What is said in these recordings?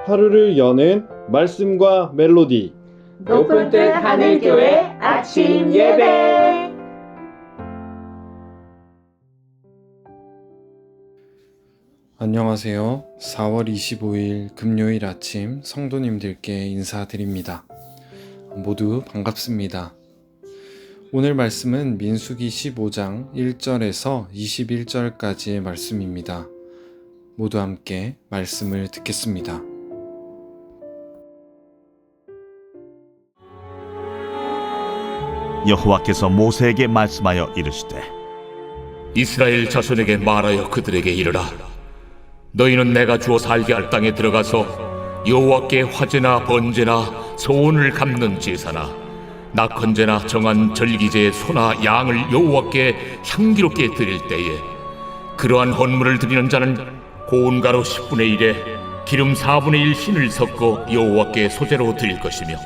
하루를 여는 말씀과 멜로디. 높은 뜻 하늘교회 아침 예배. 안녕하세요. 4월 25일 금요일 아침 성도님들께 인사드립니다. 모두 반갑습니다. 오늘 말씀은 민수기 15장 1절에서 21절까지의 말씀입니다. 모두 함께 말씀을 듣겠습니다. 여호와께서 모세에게 말씀하여 이르시되 이스라엘 자손에게 말하여 그들에게 이르라. 너희는 내가 주어 살게 할 땅에 들어가서 여호와께 화제나 번제나 소원을 갚는 제사나 낙헌제나 정한 절기제의 소나 양을 여호와께 향기롭게 드릴 때에 그러한 헌물을 드리는 자는 고운 가루 10분의 1에 기름 4분의 1 흰을 섞어 여호와께 소제로 드릴 것이며,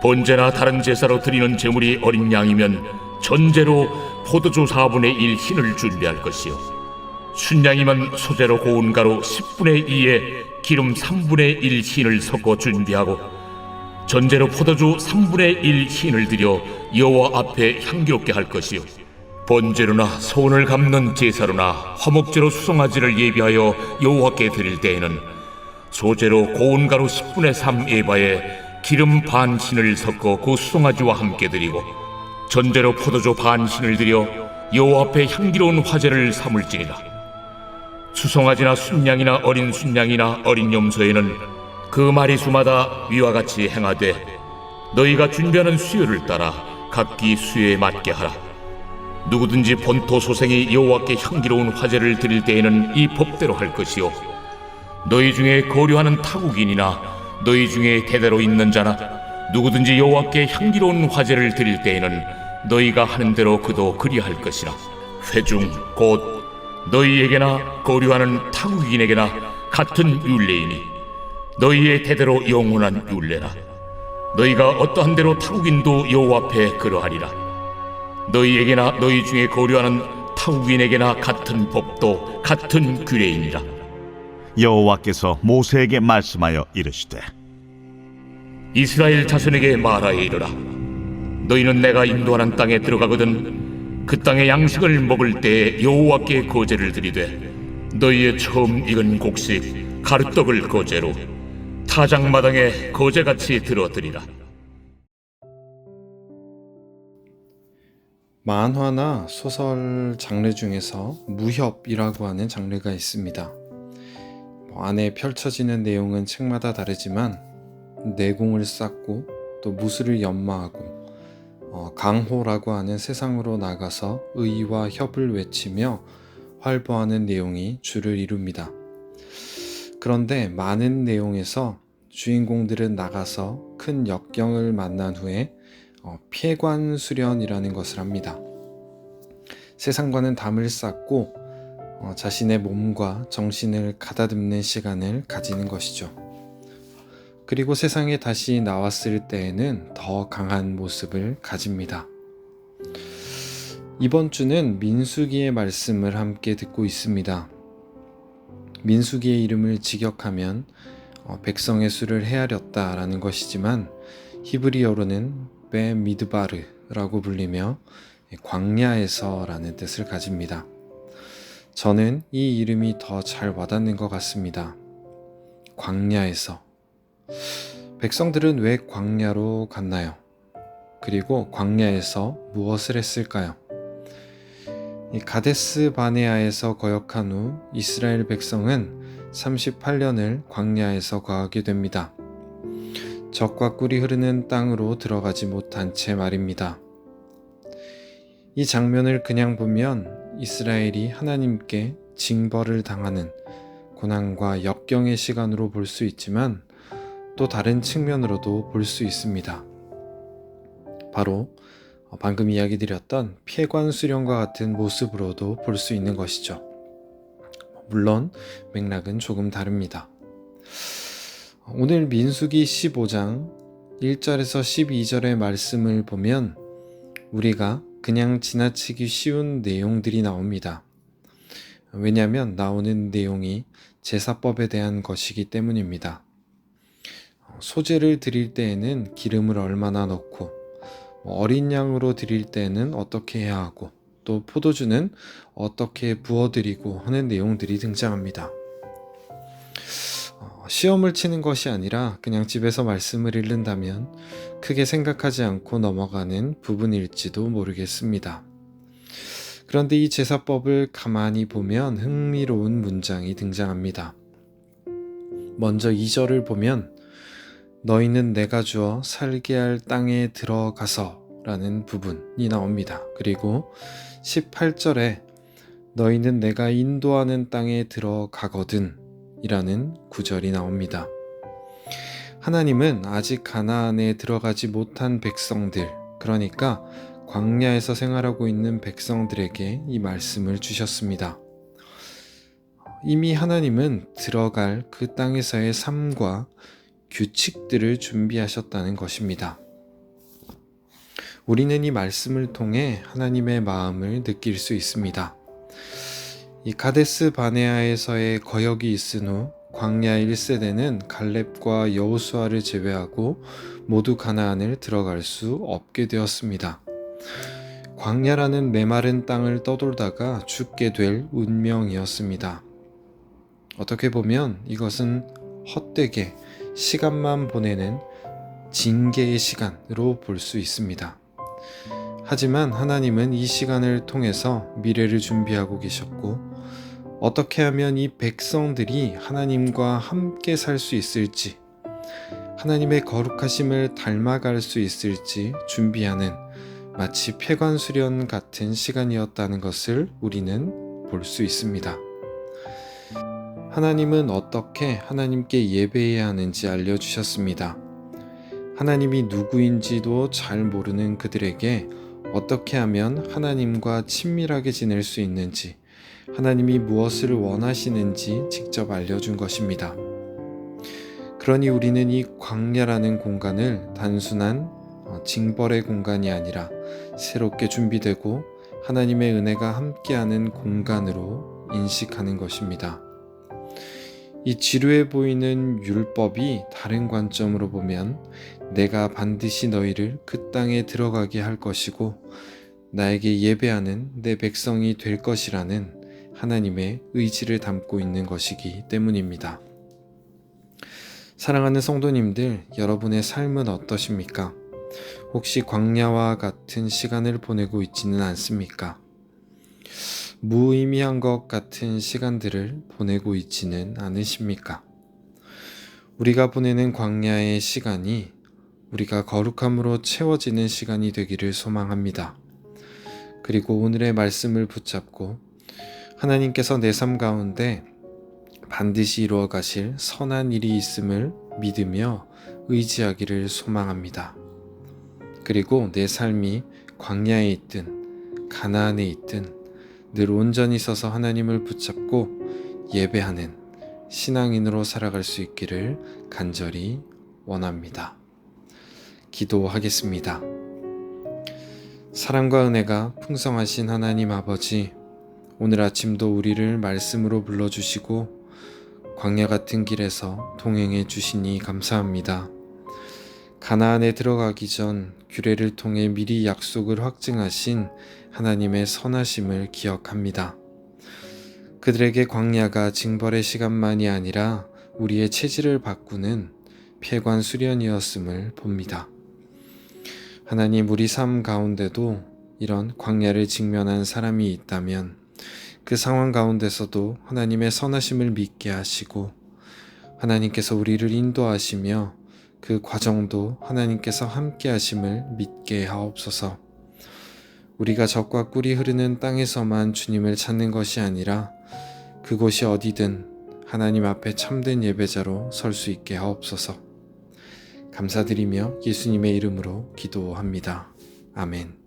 번제나 다른 제사로 드리는 제물이 어린 양이면 전제로 포도주 4분의 1 흰을 준비할 것이요, 순양이면 소제로 고운 가루 10분의 2에 기름 3분의 1 흰을 섞어 준비하고, 전제로 포도주 3분의 1 흰을 드려 여호와 앞에 향기롭게 할 것이요, 번제로나 소원을 갚는 제사로나 화목제로 수송아지를 예비하여 여호와께 드릴 때에는 소제로 고운 가루 10분의 3 에바에 기름 반 흰을 섞어 그 수송아지와 함께 드리고, 전제로 포도주 반 흰을 드려 여호와 앞에 향기로운 화제를 삼을지니라. 수송아지나 순양이나 어린 순양이나 어린 염소에는 그 마리수마다 위와 같이 행하되 너희가 준비하는 수요를 따라 각기 수요에 맞게 하라. 누구든지 본토 소생이 여호와께 향기로운 화제를 드릴 때에는 이 법대로 할 것이요, 너희 중에 거류하는 타국인이나 너희 중에 대대로 있는 자나 누구든지 여호와께 향기로운 화제를 드릴 때에는 너희가 하는 대로 그도 그리할 것이라. 회중 곧 너희에게나 거류하는 타국인에게나 같은 율례이니 너희의 대대로 영원한 율례라. 너희가 어떠한 대로 타국인도 여호와 앞에 그러하리라. 너희에게나 너희 중에 거류하는 타국인에게나 같은 법도 같은 규례이니라. 여호와께서 모세에게 말씀하여 이르시되 이스라엘 자손에게 말하여 이르라. 너희는 내가 인도하는 땅에 들어가거든 그 땅의 양식을 먹을 때에 여호와께 거제를 드리되 너희의 처음 익은 곡식 가루떡을 거제로 타작마당에 거제같이 들어드리라. 만화나 소설 장르 중에서 무협이라고 하는 장르가 있습니다. 안에 펼쳐지는 내용은 책마다 다르지만 내공을 쌓고 또 무술을 연마하고 강호라고 하는 세상으로 나가서 의와 협을 외치며 활보하는 내용이 주를 이룹니다. 그런데 많은 내용에서 주인공들은 나가서 큰 역경을 만난 후에 폐관수련이라는 것을 합니다. 세상과는 담을 쌓고 자신의 몸과 정신을 가다듬는 시간을 가지는 것이죠. 그리고 세상에 다시 나왔을 때에는 더 강한 모습을 가집니다. 이번 주는 민수기의 말씀을 함께 듣고 있습니다. 민수기의 이름을 직역하면 백성의 수를 헤아렸다라는 것이지만 히브리어로는 베미드바르라고 불리며 광야에서라는 뜻을 가집니다. 저는 이 이름이 더 잘 와닿는 것 같습니다. 광야에서. 백성들은 왜 광야로 갔나요? 그리고 광야에서 무엇을 했을까요? 가데스 바네아에서 거역한 후 이스라엘 백성은 38년을 광야에서 거하게 됩니다. 젖과 꿀이 흐르는 땅으로 들어가지 못한 채 말입니다. 이 장면을 그냥 보면 이스라엘이 하나님께 징벌을 당하는 고난과 역경의 시간으로 볼 수 있지만 또 다른 측면으로도 볼 수 있습니다. 바로 방금 이야기 드렸던 폐관수련과 같은 모습으로도 볼 수 있는 것이죠. 물론 맥락은 조금 다릅니다. 오늘 민수기 15장 1절에서 12절의 말씀을 보면 우리가 그냥 지나치기 쉬운 내용들이 나옵니다. 왜냐하면 나오는 내용이 제사법에 대한 것이기 때문입니다. 소제를 드릴 때에는 기름을 얼마나 넣고, 어린 양으로 드릴 때에는 어떻게 해야 하고, 또 포도주는 어떻게 부어드리고 하는 내용들이 등장합니다. 시험을 치는 것이 아니라 그냥 집에서 말씀을 읽는다면 크게 생각하지 않고 넘어가는 부분일지도 모르겠습니다. 그런데 이 제사법을 가만히 보면 흥미로운 문장이 등장합니다. 먼저 2절을 보면 너희는 내가 주어 살게 할 땅에 들어가서 라는 부분이 나옵니다. 그리고 18절에 너희는 내가 인도하는 땅에 들어가거든 이라는 구절이 나옵니다. 하나님은 아직 가나안에 들어가지 못한 백성들, 그러니까 광야에서 생활하고 있는 백성들에게 이 말씀을 주셨습니다. 이미 하나님은 들어갈 그 땅에서의 삶과 규칙들을 준비하셨다는 것입니다. 우리는 이 말씀을 통해 하나님의 마음을 느낄 수 있습니다. 이 가데스 바네아에서의 거역이 있은 후 광야 1세대는 갈렙과 여호수아를 제외하고 모두 가나안을 들어갈 수 없게 되었습니다. 광야라는 메마른 땅을 떠돌다가 죽게 될 운명이었습니다. 어떻게 보면 이것은 헛되게 시간만 보내는 징계의 시간으로 볼 수 있습니다. 하지만 하나님은 이 시간을 통해서 미래를 준비하고 계셨고, 어떻게 하면 이 백성들이 하나님과 함께 살 수 있을지, 하나님의 거룩하심을 닮아갈 수 있을지 준비하는 마치 폐관수련 같은 시간이었다는 것을 우리는 볼 수 있습니다. 하나님은 어떻게 하나님께 예배해야 하는지 알려주셨습니다. 하나님이 누구인지도 잘 모르는 그들에게 어떻게 하면 하나님과 친밀하게 지낼 수 있는지, 하나님이 무엇을 원하시는지 직접 알려준 것입니다. 그러니 우리는 이 광야라는 공간을 단순한 징벌의 공간이 아니라 새롭게 준비되고 하나님의 은혜가 함께하는 공간으로 인식하는 것입니다. 이 지루해 보이는 율법이 다른 관점으로 보면 내가 반드시 너희를 그 땅에 들어가게 할 것이고 나에게 예배하는 내 백성이 될 것이라는 하나님의 의지를 담고 있는 것이기 때문입니다. 사랑하는 성도님들, 여러분의 삶은 어떠십니까? 혹시 광야와 같은 시간을 보내고 있지는 않습니까? 무의미한 것 같은 시간들을 보내고 있지는 않으십니까? 우리가 보내는 광야의 시간이 우리가 거룩함으로 채워지는 시간이 되기를 소망합니다. 그리고 오늘의 말씀을 붙잡고 하나님께서 내 삶 가운데 반드시 이루어 가실 선한 일이 있음을 믿으며 의지하기를 소망합니다. 그리고 내 삶이 광야에 있든 가나안에 있든 늘 온전히 서서 하나님을 붙잡고 예배하는 신앙인으로 살아갈 수 있기를 간절히 원합니다. 기도하겠습니다. 사랑과 은혜가 풍성하신 하나님 아버지, 오늘 아침도 우리를 말씀으로 불러주시고 광야 같은 길에서 동행해 주시니 감사합니다. 가나안에 들어가기 전 규례를 통해 미리 약속을 확증하신 하나님의 선하심을 기억합니다. 그들에게 광야가 징벌의 시간만이 아니라 우리의 체질을 바꾸는 폐관 수련이었음을 봅니다. 하나님, 우리 삶 가운데도 이런 광야를 직면한 사람이 있다면 그 상황 가운데서도 하나님의 선하심을 믿게 하시고 하나님께서 우리를 인도하시며 그 과정도 하나님께서 함께 하심을 믿게 하옵소서. 우리가 젖과 꿀이 흐르는 땅에서만 주님을 찾는 것이 아니라 그곳이 어디든 하나님 앞에 참된 예배자로 설 수 있게 하옵소서. 감사드리며 예수님의 이름으로 기도합니다. 아멘.